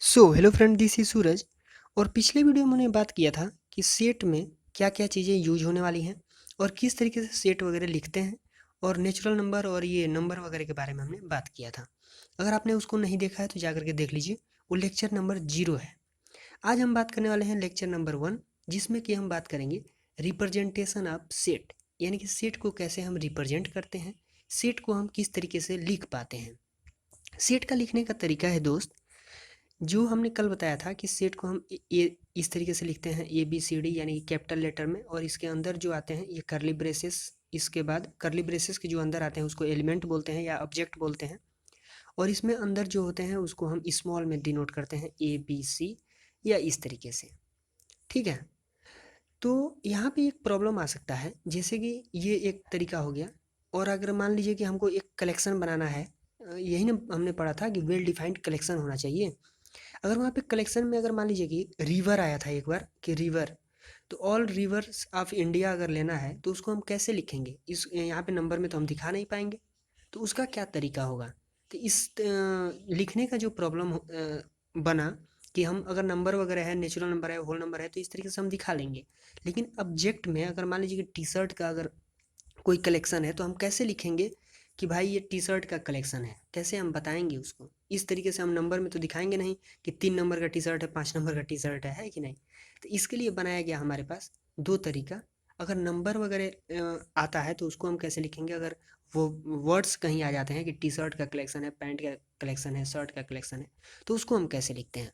Hello friend, this is सूरज। और पिछले video में मैंने बात किया था कि सेट में क्या क्या चीज़ें यूज होने वाली हैं और किस तरीके से सेट वगैरह लिखते हैं, और नेचुरल नंबर और ये नंबर वगैरह के बारे में हमने बात किया था। अगर आपने उसको नहीं देखा है तो जा करके देख लीजिए। वो लेक्चर नंबर 0 है। आज हम बात करने वाले हैं लेक्चर नंबर 1, जिसमें कि हम बात करेंगे रिप्रेजेंटेशन ऑफ सेट, यानी कि सेट को कैसे हम रिप्रेजेंट करते हैं, सेट को हम किस तरीके से लिख पाते हैं। सेट का लिखने का तरीका है दोस्त, जो हमने कल बताया था कि सेट को हम ए इस तरीके से लिखते हैं, ए बी सी डी, यानी कि कैपिटल लेटर में, और इसके अंदर जो आते हैं ये करली ब्रेसेस। इसके बाद करली ब्रेसेस के जो अंदर आते हैं उसको एलिमेंट बोलते हैं या ऑब्जेक्ट बोलते हैं, और इसमें अंदर जो होते हैं उसको हम स्मॉल में डिनोट करते हैं, ए बी सी, या इस तरीके से। ठीक है। तो यहाँ पे एक प्रॉब्लम आ सकता है, जैसे कि ये एक तरीका हो गया, और अगर मान लीजिए कि हमको एक कलेक्शन बनाना है, यही ना हमने पढ़ा था कि वेल डिफाइंड कलेक्शन होना चाहिए। अगर वहाँ पे कलेक्शन में अगर मान लीजिए कि रिवर आया था एक बार, कि रिवर, तो ऑल रिवर्स ऑफ इंडिया अगर लेना है तो उसको हम कैसे लिखेंगे, इस यहाँ पे नंबर में तो हम दिखा नहीं पाएंगे। तो उसका क्या तरीका होगा। तो इस लिखने का जो प्रॉब्लम बना, कि हम अगर नंबर वगैरह है, नेचुरल नंबर है, होल नंबर है, तो इस तरीके से हम दिखा लेंगे। लेकिन ऑब्जेक्ट में अगर मान लीजिए कि टी शर्ट का अगर कोई कलेक्शन है तो हम कैसे लिखेंगे कि भाई ये टी शर्ट का कलेक्शन है, कैसे हम बताएंगे उसको। इस तरीके से हम नंबर में तो दिखाएंगे नहीं कि 3 नंबर का टी शर्ट है, 5 नंबर का टी शर्ट है कि नहीं। तो इसके लिए बनाया गया हमारे पास दो तरीका। अगर नंबर वगैरह आता है तो उसको हम कैसे लिखेंगे, अगर वो वर्ड्स कहीं आ जाते हैं कि टी शर्ट का कलेक्शन है, पैंट का कलेक्शन है, शर्ट का कलेक्शन है, तो उसको हम कैसे लिखते हैं।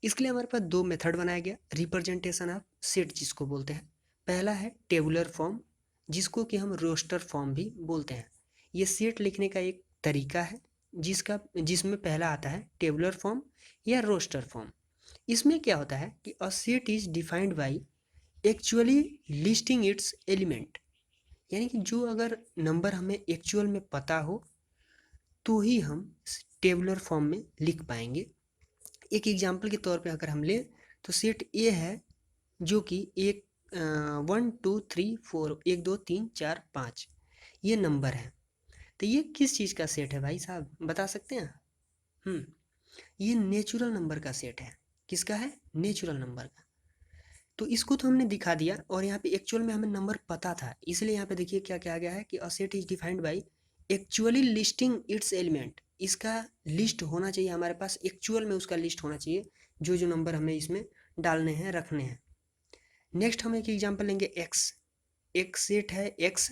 इसके लिए हमारे पास दो मेथड बनाया गया रिप्रेजेंटेशन ऑफ सेट, जिसको बोलते हैं। पहला है टेबुलर फॉर्म, जिसको कि हम रोस्टर फॉर्म भी बोलते हैं। ये सेट लिखने का एक तरीका है, जिसमें पहला आता है टेबुलर फॉर्म या रोस्टर फॉर्म। इसमें क्या होता है कि a set is defined by actually listing it's element, यानी कि जो अगर नंबर हमें एक्चुअल में पता हो तो ही हम टेबुलर फॉर्म में लिख पाएंगे। एक एग्जाम्पल के तौर पे अगर हम लें तो सेट ए है, जो कि एक 1 2 3 4, 1 2 3 4 5, ये नंबर है। तो ये किस चीज़ का सेट है भाई साहब, बता सकते हैं। हम्म ये नेचुरल नंबर का सेट है। किसका है, नेचुरल नंबर का। तो इसको तो हमने दिखा दिया, और यहाँ पे एक्चुअल में हमें नंबर पता था, इसलिए यहाँ पे देखिए क्या क्या गया है कि a set is defined by actually listing it's element. इसका लिस्ट होना चाहिए हमारे पास, एक्चुअल में उसका लिस्ट होना चाहिए, जो जो नंबर हमें इसमें डालने हैं, रखने हैं। नेक्स्ट हम एक एग्जांपल लेंगे एक्स। एक सेट है एक्स,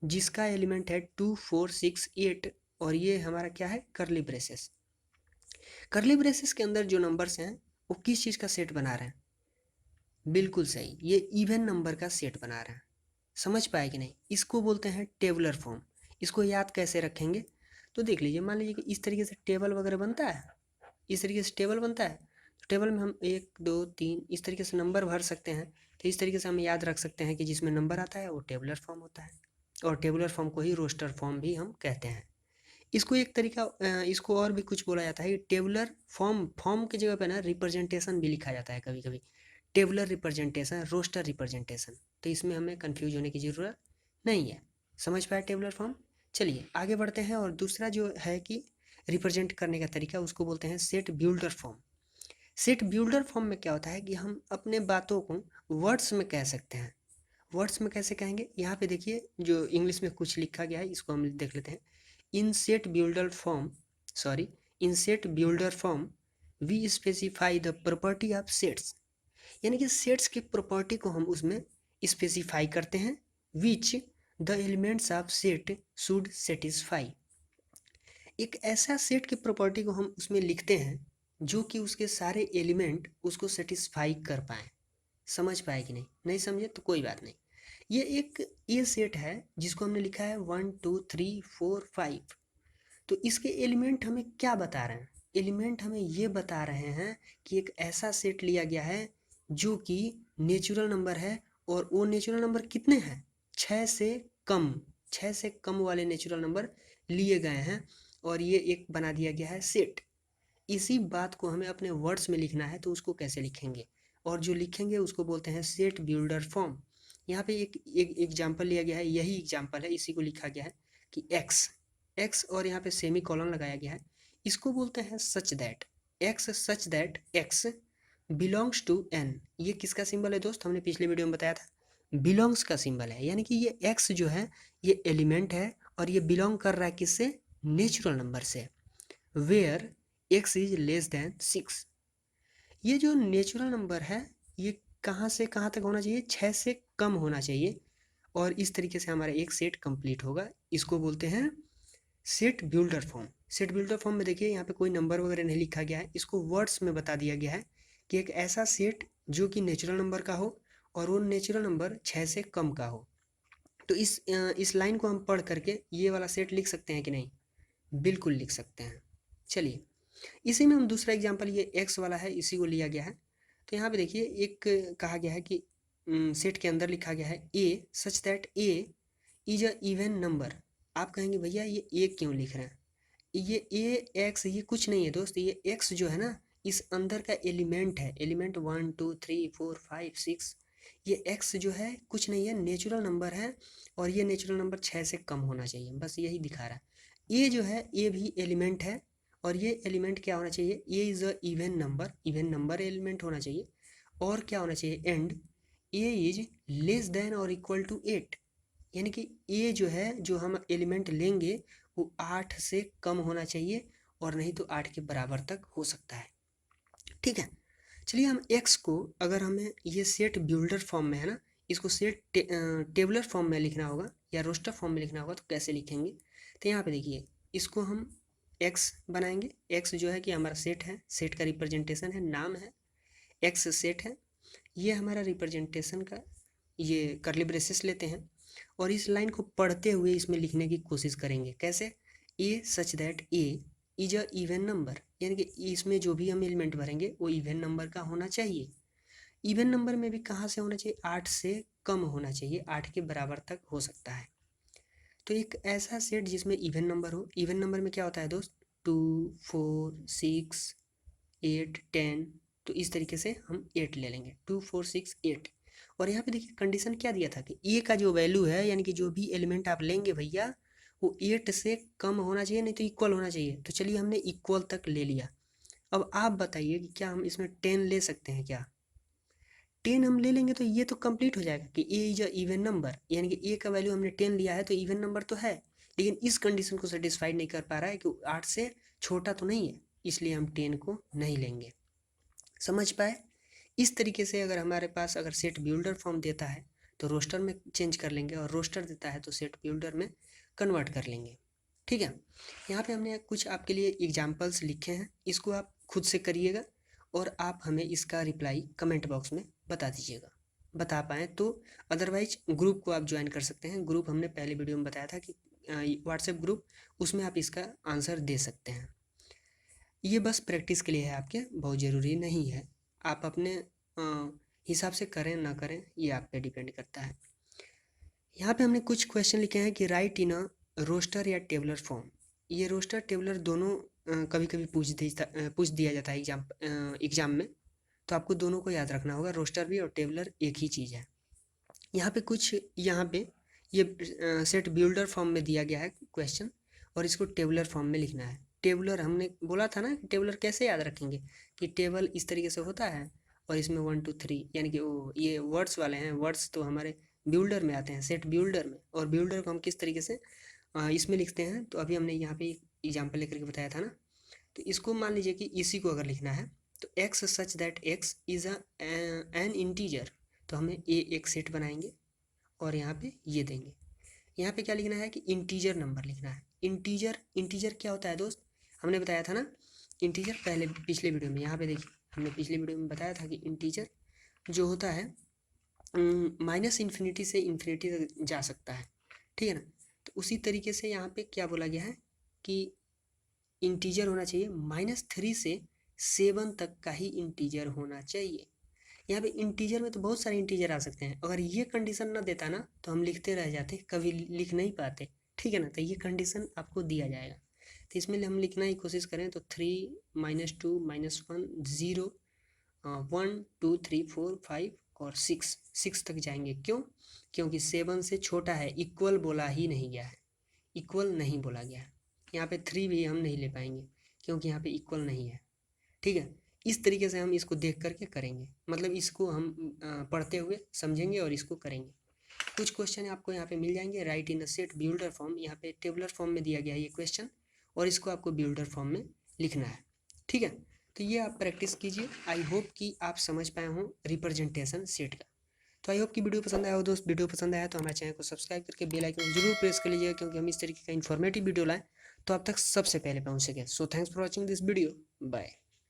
जिसका एलिमेंट है 2 4 6 8, और ये हमारा क्या है, करली ब्रेसेस। करली ब्रेसेस के अंदर जो नंबर्स हैं वो किस चीज़ का सेट बना रहे हैं, बिल्कुल सही, ये इवन नंबर का सेट बना रहे हैं। समझ पाए कि नहीं। इसको बोलते हैं टेबुलर फॉर्म। इसको याद कैसे रखेंगे, तो देख लीजिए, मान लीजिए कि इस तरीके से टेबल वगैरह बनता है, इस तरीके से टेबल बनता है, तो टेबल में हम 1 2 3 इस तरीके से नंबर भर सकते हैं। तो इस तरीके से हम याद रख सकते हैं कि जिसमें नंबर आता है वो टेबुलर फॉर्म होता है, और टेबुलर फॉर्म को ही रोस्टर फॉर्म भी हम कहते हैं। इसको एक तरीका इसको और भी कुछ बोला जाता है कि टेबुलर फॉर्म, फॉर्म की जगह पे ना रिप्रेजेंटेशन भी लिखा जाता है कभी कभी। टेबुलर रिप्रेजेंटेशन, रोस्टर रिप्रेजेंटेशन, तो इसमें हमें कंफ्यूज होने की ज़रूरत नहीं है। समझ पाए टेबुलर फॉर्म। चलिए आगे बढ़ते हैं, और दूसरा जो है कि रिप्रेजेंट करने का तरीका, उसको बोलते हैं set builder form. Set builder form में क्या होता है कि हम अपने बातों को वर्ड्स में कह सकते हैं। वर्ड्स में कैसे कहेंगे, यहाँ पे देखिए जो इंग्लिश में कुछ लिखा गया है, इसको हम देख लेते हैं। In set builder form, sorry, in set builder form we specify the property of sets, यानी कि सेट्स की प्रॉपर्टी को हम उसमें स्पेसिफाई करते हैं, which the elements of set should satisfy. एक ऐसा सेट की प्रॉपर्टी को हम उसमें लिखते हैं जो कि उसके सारे एलिमेंट उसको सेटिस्फाई कर पाए। समझ पाए कि नहीं, नहीं समझे तो कोई बात नहीं। ये एक ये सेट है जिसको हमने लिखा है 1 2 3 4 5। तो इसके एलिमेंट हमें क्या बता रहे हैं, एलिमेंट हमें ये बता रहे हैं कि एक ऐसा सेट लिया गया है जो कि नेचुरल नंबर है, और वो नेचुरल नंबर कितने हैं, 6 से कम, 6 से कम वाले नेचुरल नंबर लिए गए हैं, और ये एक बना दिया गया है सेट। इसी बात को हमें अपने वर्ड्स में लिखना है, तो उसको कैसे लिखेंगे, और जो लिखेंगे उसको बोलते हैं सेट बिल्डर फॉर्म। यहाँ पे एक एग्जाम्पल लिया गया है, यही एग्जाम्पल है, इसी को लिखा गया है कि एक्स, एक्स, और यहाँ पे सेमी कॉलन लगाया गया है। इसको बोलते हैं such that. X such that X belongs to N. ये किसका सिंबल है दोस्त? हमने पिछले वीडियो में बताया था बिलोंग्स का सिंबल है, यानी कि ये एक्स जो है ये एलिमेंट है और ये बिलोंग कर रहा है किससे? नेचुरल नंबर से। Where X is less than 6। ये जो नेचुरल नंबर है ये कहाँ से कहाँ तक होना चाहिए? 6 से कम होना चाहिए, और इस तरीके से हमारा एक सेट कंप्लीट होगा। इसको बोलते हैं set builder form. Set builder form में देखिए यहाँ पे कोई नंबर वगैरह नहीं लिखा गया है, इसको वर्ड्स में बता दिया गया है कि एक ऐसा सेट जो कि नेचुरल नंबर का हो और वो नेचुरल नंबर 6 से कम का हो। तो इस लाइन को हम पढ़ करके ये वाला सेट लिख सकते हैं कि नहीं? बिल्कुल लिख सकते हैं। चलिए इसी में हम दूसरा एग्जांपल, ये एक्स वाला है, इसी को लिया गया है। तो यहाँ पे देखिए एक कहा गया है कि सेट के अंदर लिखा गया है A such that A is a even number. आप कहेंगे भैया ये ए क्यों लिख रहे हैं? ये ए एक्स ये कुछ नहीं है दोस्त, ये एक्स जो है ना इस अंदर का एलिमेंट है। एलिमेंट 1 2 3 4 5 6, ये एक्स जो है कुछ नहीं है, नेचुरल नंबर है और ये नेचुरल नंबर 6 से कम होना चाहिए, बस यही दिखा रहा है। ए जो है ए भी एलिमेंट है और ये एलिमेंट क्या होना चाहिए? A is a even number, even number element होना चाहिए। और क्या होना चाहिए? And A is less then और इक्वल टू 8, यानी कि ए जो है जो हम एलिमेंट लेंगे वो 8 से कम होना चाहिए और नहीं तो 8 के बराबर तक हो सकता है। ठीक है, चलिए हम एक्स को अगर हमें ये सेट बिल्डर फॉर्म में है ना, इसको सेट टेबलर फॉर्म में लिखना होगा या रोस्टर फॉर्म में लिखना होगा, तो कैसे लिखेंगे? तो यहाँ पे देखिए इसको हम एक्स बनाएंगे। एक्स जो है कि हमारा सेट है, सेट का रिप्रेजेंटेशन है, नाम है, एक्स सेट है, ये हमारा रिप्रेजेंटेशन का ये कर्ली ब्रेसेस लेते हैं और इस लाइन को पढ़ते हुए इसमें लिखने की कोशिश करेंगे। कैसे? A such that A is a even number, यानी कि इसमें जो भी हम एलिमेंट भरेंगे वो इवन नंबर का होना चाहिए। इवन नंबर में भी कहाँ से होना चाहिए? 8 से कम होना चाहिए, 8 के बराबर तक हो सकता है। तो एक ऐसा सेट जिसमें इवन नंबर हो। इवन नंबर में क्या होता है दोस्त? 2 4 6 8 10। तो इस तरीके से हम 8 ले लेंगे, 2 4 6 8। और यहाँ पे देखिए कंडीशन क्या दिया था कि ए का जो वैल्यू है यानी कि जो भी एलिमेंट आप लेंगे भैया वो 8 से कम होना चाहिए, नहीं तो इक्वल होना चाहिए। तो चलिए हमने इक्वल तक ले लिया। अब आप बताइए कि क्या हम इसमें 10 ले सकते हैं क्या? 10 हम ले लेंगे तो ये तो कंप्लीट हो जाएगा कि ए इज अ इवन नंबर, यानी कि ए का वैल्यू हमने 10 लिया है तो इवन नंबर तो है, लेकिन इस कंडीशन को सेटिस्फाइड नहीं कर पा रहा है कि 8 से छोटा तो नहीं है, इसलिए हम 10 को नहीं लेंगे। समझ पाए? इस तरीके से अगर हमारे पास अगर सेट बिल्डर फॉर्म देता है तो रोस्टर में चेंज कर लेंगे और रोस्टर देता है तो सेट बिल्डर में कन्वर्ट कर लेंगे। ठीक है, यहाँ पे हमने कुछ आपके लिए एग्जाम्पल्स लिखे हैं, इसको आप खुद से करिएगा और आप हमें इसका रिप्लाई कमेंट बॉक्स में बता दीजिएगा, बता पाएँ तो। अदरवाइज ग्रुप को आप ज्वाइन कर सकते हैं। ग्रुप हमने पहले वीडियो में बताया था कि व्हाट्सएप ग्रुप, उसमें आप इसका आंसर दे सकते हैं। ये बस प्रैक्टिस के लिए है, आपके बहुत ज़रूरी नहीं है। आप अपने हिसाब से करें ना करें ये आप पे डिपेंड करता है। यहाँ पे हमने कुछ क्वेश्चन लिखे हैं कि राइट इन अ रोस्टर या टेबलर फॉर्म। ये रोस्टर टेबलर दोनों कभी कभी पूछ दिया जाता है एग्जाम में, तो आपको दोनों को याद रखना होगा, रोस्टर भी और टेबलर एक ही चीज़ है। यहाँ पे कुछ यहाँ पे ये सेट बिल्डर फॉर्म में दिया गया है क्वेश्चन और इसको टेबलर फॉर्म में लिखना है। टेबलर हमने बोला था ना, टेबलर कैसे याद रखेंगे कि टेबल इस तरीके से होता है और इसमें 1 2 3 यानी कि वो ये वर्ड्स वाले हैं, वर्ड्स तो हमारे बिल्डर में आते हैं, सेट बिल्डर में। और बिल्डर को हम किस तरीके से इसमें लिखते हैं, तो अभी हमने यहाँ पे एग्जाम्पल लेकर के बताया था ना। तो इसको मान लीजिए कि इसी को अगर लिखना है तो x such that x is an integer, तो हमें ए एक सेट बनाएंगे और यहाँ पे ये देंगे। यहाँ पे क्या लिखना है कि इंटीजर नंबर लिखना है। इंटीजर, इंटीजर क्या होता है दोस्त? हमने बताया था ना इंटीजर पहले पिछले वीडियो में। यहाँ पे देखिए हमने पिछले वीडियो में बताया था कि इंटीजर जो होता है माइनस इन्फिनिटी से इन्फिनिटी तक जा सकता है। ठीक है ना? तो उसी तरीके से यहाँ पे क्या बोला गया है कि इंटीजर होना चाहिए -3 से 7 तक का ही इंटीजर होना चाहिए। यहाँ पे इंटीजर में तो बहुत सारे इंटीजर आ सकते हैं, अगर ये कंडीशन ना देता ना तो हम लिखते रह जाते, कभी लिख नहीं पाते। ठीक है ना? तो ये कंडीशन आपको दिया जाएगा, तो इसमें हम लिखना की कोशिश करें तो 3 -2 -1 0 1 2 3 4 5 और 6 तक जाएंगे। क्यों? क्योंकि 7 से छोटा है, इक्वल बोला ही नहीं गया है, इक्वल नहीं बोला गया है। यहाँ पे 3 भी हम नहीं ले पाएंगे क्योंकि यहाँ पे इक्वल नहीं है। ठीक है, इस तरीके से हम इसको देख करके करेंगे, मतलब इसको हम पढ़ते हुए समझेंगे और इसको करेंगे। कुछ क्वेश्चन आपको यहाँ पे मिल जाएंगे, right in a set builder form, यहाँ पे टेबुलर फॉर्म में दिया गया है ये क्वेश्चन, और इसको आपको बिल्डर फॉर्म में लिखना है। ठीक है, तो ये आप प्रैक्टिस कीजिए। आई होप कि आप समझ पाए हों रिप्रेजेंटेशन सेट का। तो आई होप कि वीडियो पसंद आया हो दोस्त। वीडियो पसंद आया तो हमारे चैनल को सब्सक्राइब करके बेल आइकन जरूर प्रेस कर लीजिएगा, क्योंकि हम इस तरीके का इन्फॉर्मेटिव वीडियो लाएं तो आप तक सबसे पहले पहुंच सके। So thanks for watching this video, bye.